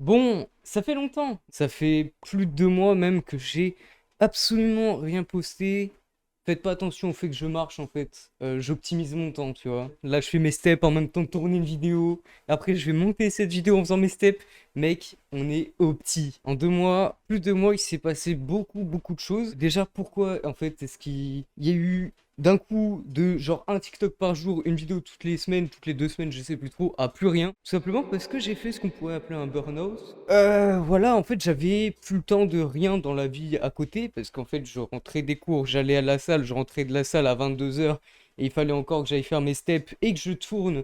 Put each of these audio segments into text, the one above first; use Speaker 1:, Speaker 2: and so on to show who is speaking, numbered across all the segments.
Speaker 1: Bon, ça fait longtemps. Ça fait plus de 2 mois même que j'ai absolument rien posté. Faites pas attention au fait que je marche en fait. J'optimise mon temps, tu vois. Là, je fais mes steps en même temps de tourner une vidéo. Après, je vais monter cette vidéo en faisant mes steps. Mec, on est opti. En 2 mois, plus de 2 mois, il s'est passé beaucoup de choses. Déjà, pourquoi en fait est-ce qu'il y a eu d'un coup de genre un TikTok par jour, une vidéo toutes les semaines, toutes les 2 semaines, je sais plus trop, à plus rien. Tout simplement parce que j'ai fait ce qu'on pourrait appeler un burn-out. Voilà, en fait, j'avais plus le temps de rien dans la vie à côté parce qu'en fait, je rentrais des cours, j'allais à la salle, je rentrais de la salle à 22 h et il fallait encore que j'aille faire mes steps et que je tourne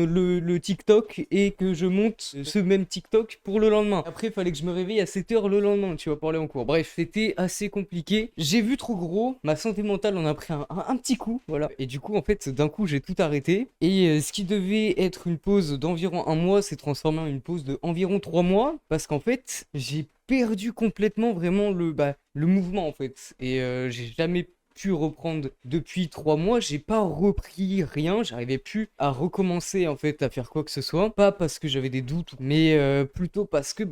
Speaker 1: le TikTok et que je monte ce même TikTok pour le lendemain. Après, il fallait que je me réveille à 7 h le lendemain, tu vois, pour aller en cours. Bref, c'était assez compliqué. J'ai vu trop gros, ma santé mentale en a pris un petit coup, voilà. Et du coup, en fait, d'un coup, j'ai tout arrêté. Et ce qui devait être une pause d'environ un mois s'est transformé en une pause de environ 3 mois parce qu'en fait, j'ai perdu complètement vraiment le mouvement en fait. Et j'ai jamais pu reprendre depuis 3 mois, j'ai pas repris rien, j'arrivais plus à recommencer en fait à faire quoi que ce soit, pas parce que j'avais des doutes, mais plutôt parce que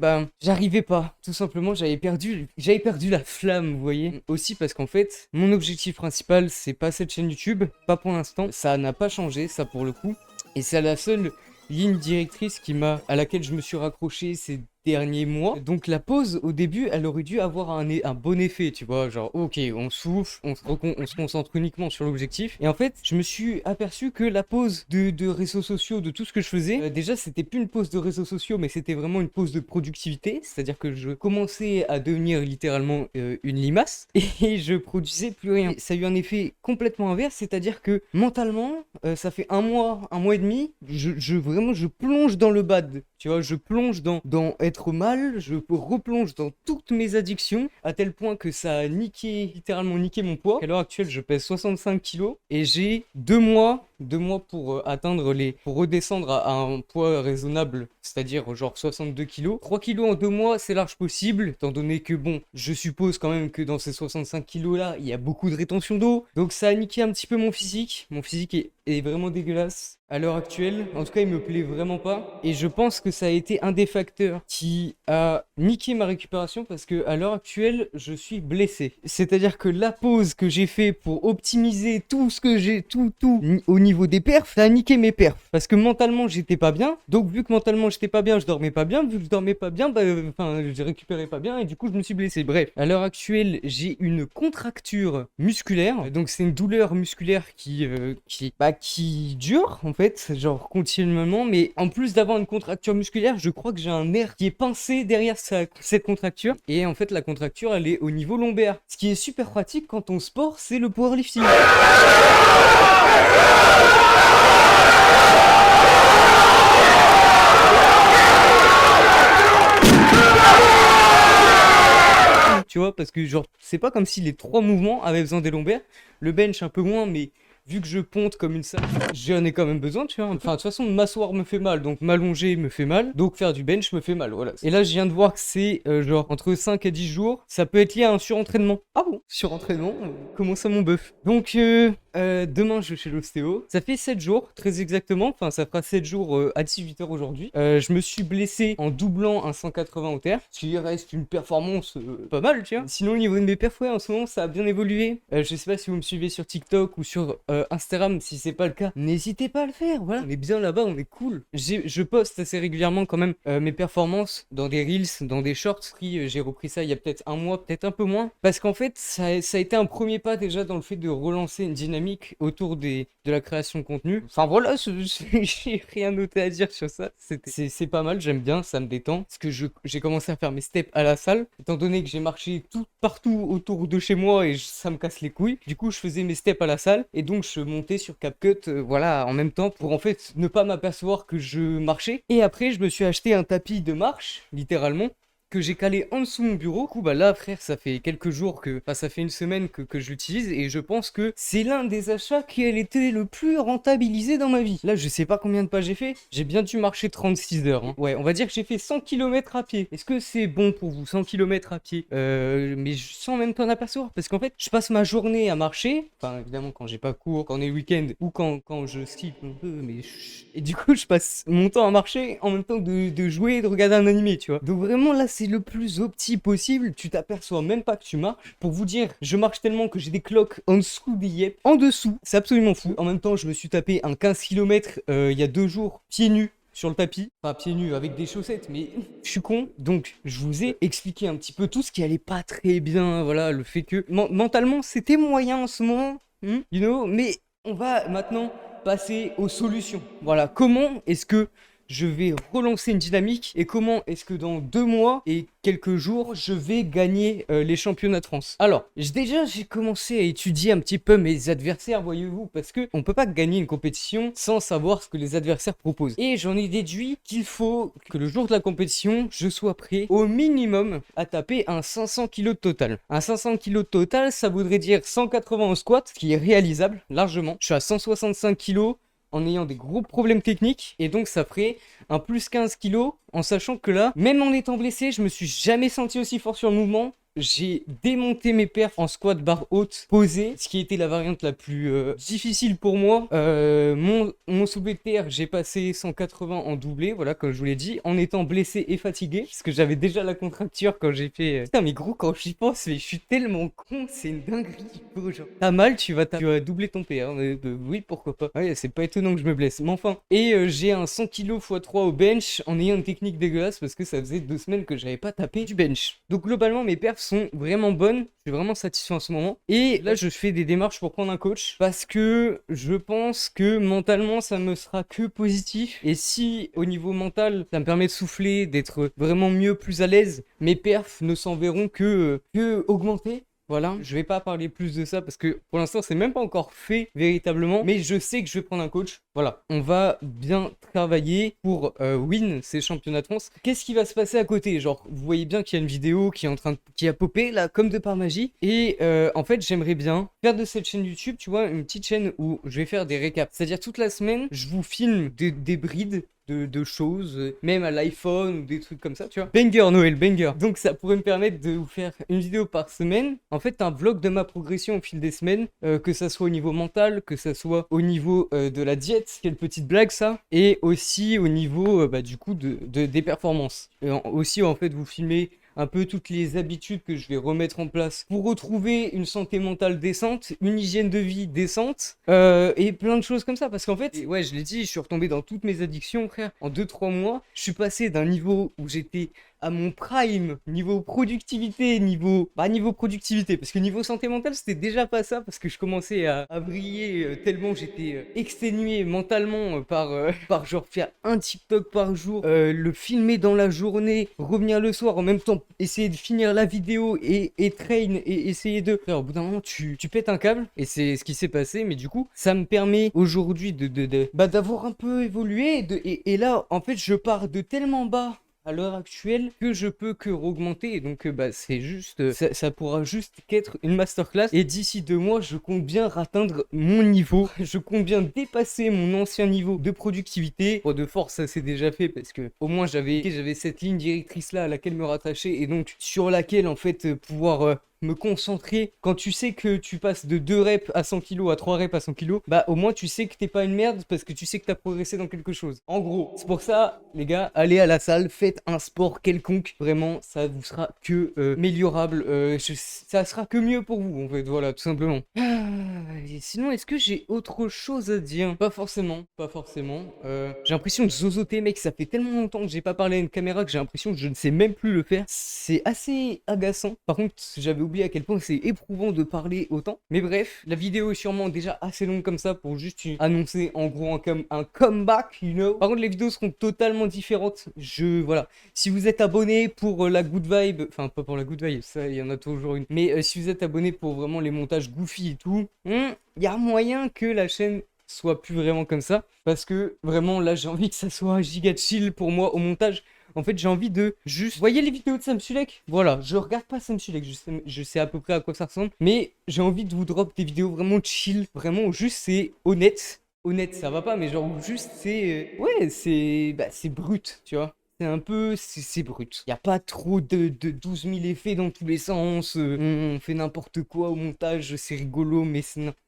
Speaker 1: j'arrivais pas, tout simplement j'avais perdu la flamme, vous voyez. Aussi parce qu'en fait, mon objectif principal c'est pas cette chaîne YouTube, pas pour l'instant, ça n'a pas changé, ça pour le coup, et c'est la seule ligne directrice à laquelle je me suis raccroché ces derniers mois. Donc la pause au début, elle aurait dû avoir un bon effet, tu vois, genre ok, on souffle, on se concentre uniquement sur l'objectif. Et en fait, je me suis aperçu que la pause de réseaux sociaux, de tout ce que je faisais, déjà c'était plus une pause de réseaux sociaux, mais c'était vraiment une pause de productivité, c'est-à-dire que je commençais à devenir littéralement une limace et je produisais plus rien. Et ça a eu un effet complètement inverse, c'est-à-dire que mentalement, ça fait un mois et demi, vraiment je plonge dans le bad. Tu vois, je plonge dans être mal, je replonge dans toutes mes addictions, à tel point que ça a littéralement niqué mon poids. À l'heure actuelle, je pèse 65 kilos et j'ai 2 mois pour pour redescendre à un poids raisonnable, c'est-à-dire genre 62 kilos. 3 kilos en 2 mois, c'est large possible, étant donné que bon, je suppose quand même que dans ces 65 kilos là, il y a beaucoup de rétention d'eau. Donc ça a niqué un petit peu mon physique. Mon physique est vraiment dégueulasse à l'heure actuelle. En tout cas, il me plaît vraiment pas. Et je pense que ça a été un des facteurs qui a niqué ma récupération parce que à l'heure actuelle, je suis blessé. C'est-à-dire que la pause que j'ai fait pour optimiser tout ce que j'ai, au niveau des perfs, ça a niqué mes perfs. Parce que mentalement, j'étais pas bien. Donc, vu que mentalement, j'étais pas bien, je dormais pas bien. Vu que je dormais pas bien, je récupérais pas bien et du coup, je me suis blessé. Bref, à l'heure actuelle, j'ai une contracture musculaire. Donc, c'est une douleur musculaire qui dure en fait, genre continuellement. Mais en plus d'avoir une contracture musculaire, je crois que j'ai un nerf qui est pincé derrière cette contracture. Et en fait, la contracture, elle est au niveau lombaire. Ce qui est super pratique quand on sport, c'est le powerlifting. Tu vois, parce que genre, c'est pas comme si les trois mouvements avaient besoin des lombaires. Le bench un peu moins, mais vu que je ponte comme une salle, j'en ai quand même besoin, tu vois. Enfin, de toute façon, m'asseoir me fait mal, donc m'allonger me fait mal, donc faire du bench me fait mal, voilà. Et là, je viens de voir que c'est genre entre 5 et 10 jours, ça peut être lié à un surentraînement. Ah bon? Surentraînement? Comment ça, mon bœuf? Donc, demain, je vais chez l'ostéo. Ça fait 7 jours, très exactement. Enfin, ça fera 7 jours à 18 h aujourd'hui. Je me suis blessé en doublant un 180 au terre, ce qui reste une performance pas mal, tu vois. Sinon, au niveau de mes perfs, ouais, en ce moment, ça a bien évolué. Je sais pas si vous me suivez sur TikTok ou sur Instagram. Si c'est pas le cas, n'hésitez pas à le faire. Voilà, on est bien là-bas, on est cool. Je poste assez régulièrement quand même mes performances dans des reels, dans des shorts. J'ai repris ça il y a peut-être un mois, peut-être un peu moins. Parce qu'en fait, ça a été un premier pas déjà dans le fait de relancer une dynamique autour de la création de contenu. Enfin voilà, j'ai rien noté à dire sur ça. C'est pas mal, j'aime bien, ça me détend. Parce que j'ai commencé à faire mes steps à la salle, étant donné que j'ai marché tout partout autour de chez moi et ça me casse les couilles. Du coup, je faisais mes steps à la salle et donc je montais sur CapCut, voilà, en même temps pour en fait ne pas m'apercevoir que je marchais. Et après, je me suis acheté un tapis de marche, littéralement. que j'ai calé en dessous de mon bureau. Du coup, bah là, frère, ça fait quelques jours enfin, ça fait une semaine que je l'utilise et je pense que c'est l'un des achats qui a été le plus rentabilisé dans ma vie. Là, je sais pas combien de pas j'ai fait. J'ai bien dû marcher 36 heures. Hein. Ouais, on va dire que j'ai fait 100 km à pied. Est-ce que c'est bon pour vous, 100 km à pied? Mais sans même t'en apercevoir. Parce qu'en fait, je passe ma journée à marcher. Enfin, évidemment, quand j'ai pas cours, quand on est week-end ou quand je skip un peu. Et du coup, je passe mon temps à marcher en même temps de jouer et de regarder un animé, tu vois. Donc vraiment, là, c'est le plus opti possible. Tu t'aperçois même pas que tu marches. Pour vous dire, je marche tellement que j'ai des cloques en dessous des yep. En dessous, c'est absolument fou. En même temps, je me suis tapé un 15 km il y a 2 jours, pieds nus sur le tapis, pas pieds nus avec des chaussettes, mais je suis con, donc je vous ai expliqué un petit peu tout ce qui allait pas très bien, voilà, le fait que mentalement c'était moyen en ce moment, mais on va maintenant passer aux solutions. Voilà, comment est-ce que je vais relancer une dynamique et comment est-ce que dans 2 mois et quelques jours, je vais gagner les championnats de France. Alors, j'ai commencé à étudier un petit peu mes adversaires, voyez-vous, parce que on peut pas gagner une compétition sans savoir ce que les adversaires proposent. Et j'en ai déduit qu'il faut que le jour de la compétition, je sois prêt au minimum à taper un 500 kg de total. Un 500 kg de total, ça voudrait dire 180 en squat, ce qui est réalisable largement. Je suis à 165 kg en ayant des gros problèmes techniques et donc ça ferait un plus 15 kilos en sachant que là, même en étant blessé, je me suis jamais senti aussi fort sur le mouvement. J'ai démonté mes perfs en squat barre haute posée, ce qui était la variante la plus difficile pour moi. Mon soulevé de terre, j'ai passé 180 en doublé, voilà, comme je vous l'ai dit, en étant blessé et fatigué, parce que j'avais déjà la contracture quand j'ai fait... Putain, mais gros, quand j'y pense, mais je suis tellement con, c'est une dinguerie. Genre, t'as mal, tu vas doubler ton PR. Oui, pourquoi pas. Ouais, c'est pas étonnant que je me blesse, mais enfin. Et j'ai un 100 kg x 3 au bench en ayant une technique dégueulasse, parce que ça faisait 2 semaines que j'avais pas tapé du bench. Donc globalement, mes perfs sont vraiment bonnes, je suis vraiment satisfait en ce moment. Et là, je fais des démarches pour prendre un coach parce que je pense que mentalement, ça me sera que positif. Et si au niveau mental, ça me permet de souffler, d'être vraiment mieux, plus à l'aise, mes perfs ne s'enverront que augmenter. Voilà, je vais pas parler plus de ça parce que pour l'instant c'est même pas encore fait véritablement, mais je sais que je vais prendre un coach. Voilà, on va bien travailler pour win ces championnats de France. Qu'est-ce qui va se passer à côté? Genre, vous voyez bien qu'il y a une vidéo qui a popé là comme de par magie. Et en fait, j'aimerais bien faire de cette chaîne YouTube, tu vois, une petite chaîne où je vais faire des récaps. C'est-à-dire toute la semaine, je vous filme des brides de choses, même à l'iPhone ou des trucs comme ça, tu vois. Banger, Noël, banger. Donc ça pourrait me permettre de vous faire une vidéo par semaine. En fait, un vlog de ma progression au fil des semaines, que ça soit au niveau mental, que ça soit au niveau de la diète, quelle petite blague ça, et aussi au niveau du coup des performances. Aussi, en fait, vous filmer un peu toutes les habitudes que je vais remettre en place pour retrouver une santé mentale décente, une hygiène de vie décente et plein de choses comme ça. Parce qu'en fait, ouais, je l'ai dit, je suis retombé dans toutes mes addictions, frère. En 2-3 mois, je suis passé d'un niveau où j'étais à mon prime, niveau productivité, niveau productivité, parce que niveau santé mentale, c'était déjà pas ça, parce que je commençais à briller tellement j'étais exténué mentalement par genre faire un TikTok par jour, le filmer dans la journée, revenir le soir, en même temps essayer de finir la vidéo et train et essayer de... Frère, au bout d'un moment, tu pètes un câble, et c'est ce qui s'est passé, mais du coup, ça me permet aujourd'hui d'avoir un peu évolué, et là, en fait, je pars de tellement bas à l'heure actuelle que je peux que augmenter, et donc c'est juste ça pourra juste qu'être une masterclass, et d'ici 2 mois je compte bien atteindre mon niveau, je compte bien dépasser mon ancien niveau de productivité. Pour de force, ça c'est déjà fait parce que au moins j'avais cette ligne directrice là à laquelle me rattacher, et donc sur laquelle en fait pouvoir me concentrer. Quand tu sais que tu passes de 2 reps à 100 kg à 3 reps à 100 kg, bah au moins tu sais que t'es pas une merde parce que tu sais que t'as progressé dans quelque chose. En gros, c'est pour ça, les gars, allez à la salle, faites un sport quelconque. Vraiment, ça vous sera que améliorable. Ça sera que mieux pour vous, en fait. Voilà, tout simplement. Et sinon, est-ce que j'ai autre chose à dire? Pas forcément, pas forcément. J'ai l'impression de zozoter, mec. Ça fait tellement longtemps que j'ai pas parlé à une caméra que j'ai l'impression que je ne sais même plus le faire. C'est assez agaçant. Par contre, j'avais oublié à quel point c'est éprouvant de parler autant. Mais bref, la vidéo est sûrement déjà assez longue comme ça pour juste annoncer en gros un comeback, you know. Par contre, les vidéos seront totalement différentes. Voilà. Si vous êtes abonné pour la good vibe, enfin pas pour la good vibe, ça il y en a toujours une. Mais si vous êtes abonné pour vraiment les montages goofy et tout, il y a moyen que la chaîne soit plus vraiment comme ça. Parce que vraiment là j'ai envie que ça soit giga chill pour moi au montage. En fait, j'ai envie de juste... Vous voyez les vidéos de Sam Sulek? Voilà, je regarde pas Sam Sulek, je sais à peu près à quoi ça ressemble. Mais j'ai envie de vous drop des vidéos vraiment chill, vraiment juste c'est honnête. Honnête, ça va pas, mais genre juste c'est... ouais, c'est brut, tu vois. C'est un peu... c'est brut. Y a pas trop de 12 000 effets dans tous les sens. On fait n'importe quoi au montage, c'est rigolo, mais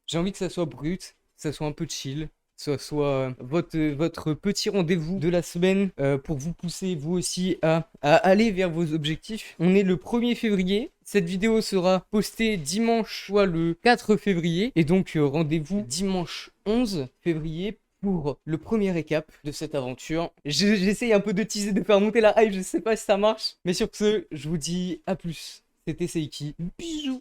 Speaker 1: j'ai envie que ça soit brut, que ça soit un peu chill. Que ce soit votre petit rendez-vous de la semaine pour vous pousser vous aussi à aller vers vos objectifs. On est le 1er février. Cette vidéo sera postée dimanche, soit le 4 février. Et donc rendez-vous dimanche 11 février pour le premier récap de cette aventure. J'essaye un peu de teaser, de faire monter la hype, je sais pas si ça marche. Mais sur ce, je vous dis à plus. C'était Seiki. Bisous.